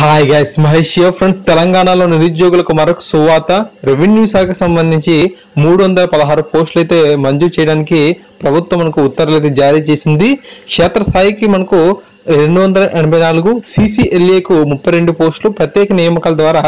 Hi guys, Mahesh friends. తెలంగాణలో నిరుద్యోగులకు మరొక సువార్త. రెవెన్యూ శాఖకు సంబంధించి 316 పోస్టులు అయితే మంజూరు చేయడానికి ప్రభుత్వం మనకు ఉత్తర్వులు అయితే జారీ చేసింది. క్షేత్రస్థాయికి మనకు 284, CCLAకు 32 పోస్టులు, ప్రత్యేక నియామకాల ద్వారా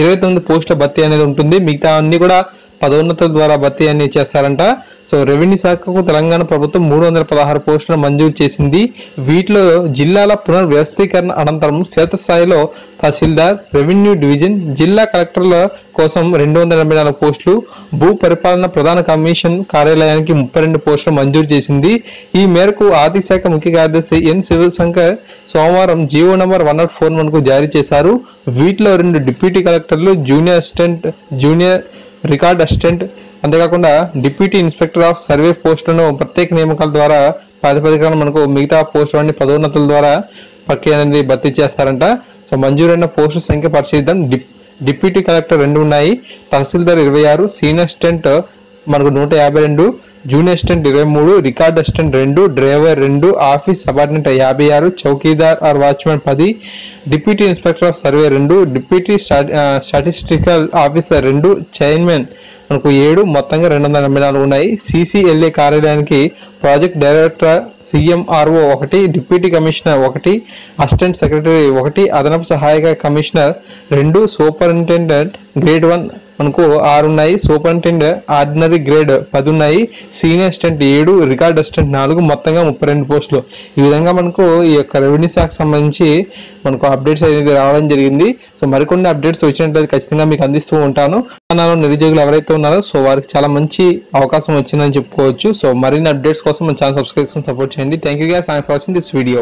29 పోస్టుల భర్తీ అనేది ఉంటుంది. మిగతా అన్ని కూడా పదోన్నతుల ద్వారా భర్తీ అని చేస్తారంట. సో రెవెన్యూ శాఖకు తెలంగాణ ప్రభుత్వం 316 పోస్టులను మంజూరు చేసింది. వీటిలో జిల్లాల పునర్వ్యవస్థీకరణ అనంతరం క్షేత్రస్థాయిలో తహసీల్దార్, రెవెన్యూ డివిజన్, జిల్లా కలెక్టర్ల కోసం 284 పోస్టులు, భూ పరిపాలన ప్రధాన కమిషన్ కార్యాలయానికి 32 పోస్టులు మంజూరు చేసింది. ఈ మేరకు ఆర్థిక శాఖ ముఖ్య కార్యదర్శి ఎన్ శివశంకర్ సోమవారం జీవో నంబర్ 104 మనకు జారీ చేశారు. వీటిలో 2 డిప్యూటీ కలెక్టర్లు, junior assistant, junior record assistant, అంతేకాకుండా డిప్యూటీ ఇన్స్పెక్టర్ ఆఫ్ సర్వే పోస్టులను ప్రత్యేక నియామకాల ద్వారా ప్రాతిపదికన మనకు మిగతా పోస్టులన్నీ పదోన్నతుల ద్వారా ప్రక్రియ అనేది భర్తీ చేస్తారంట. సో మంజూరైన పోస్టుల సంఖ్య పరిశీలిద్దాం. డిప్యూటీ కలెక్టర్ 2 ఉన్నాయి, తహసీల్దార్ 26, సీనియర్ అసిస్టెంట్ మనకు 152, junior assistant 23, record assistant 2, driver 2, office subordinate 56, chowkidar or watchmen 10, deputy inspector of survey 2, deputy statistical officer 2, chairman మనకు 7, మొత్తంగా 284 ఉన్నాయి. CCLA కార్యాలయానికి project director, CMRO 1, deputy commissioner 1, assistant secretary 1, అదనపు సహాయక కమిషనర్ 2, సూపరింటెండెంట్ గ్రేడ్ 1 మనకు 6 ఉన్నాయి, సూపరింటెండెంట్ ఆర్డినరీ గ్రేడ్ 10 ఉన్నాయి, senior assistant 7, record assistant 4, మొత్తంగా 32 పోస్టులు. ఈ విధంగా మనకు ఈ యొక్క రెవెన్యూ శాఖకు సంబంధించి మనకు అప్డేట్స్ అనేది రావడం జరిగింది. సో మరికొన్ని అప్డేట్స్ వచ్చినట్లయితే ఖచ్చితంగా మీకు అందిస్తూ ఉంటాను. తెలంగాణలో నిరుద్యోగులు ఎవరైతే ఉన్నారో సో వారికి చాలా మంచి అవకాశం వచ్చిందని చెప్పుకోవచ్చు. సో మరిన్ని అప్డేట్స్ కోసం మన ఛానల్ సబ్స్క్రైబ్ చేసుకొని సపోర్ట్ చేయండి. Thank you guys, thanks for watching this video.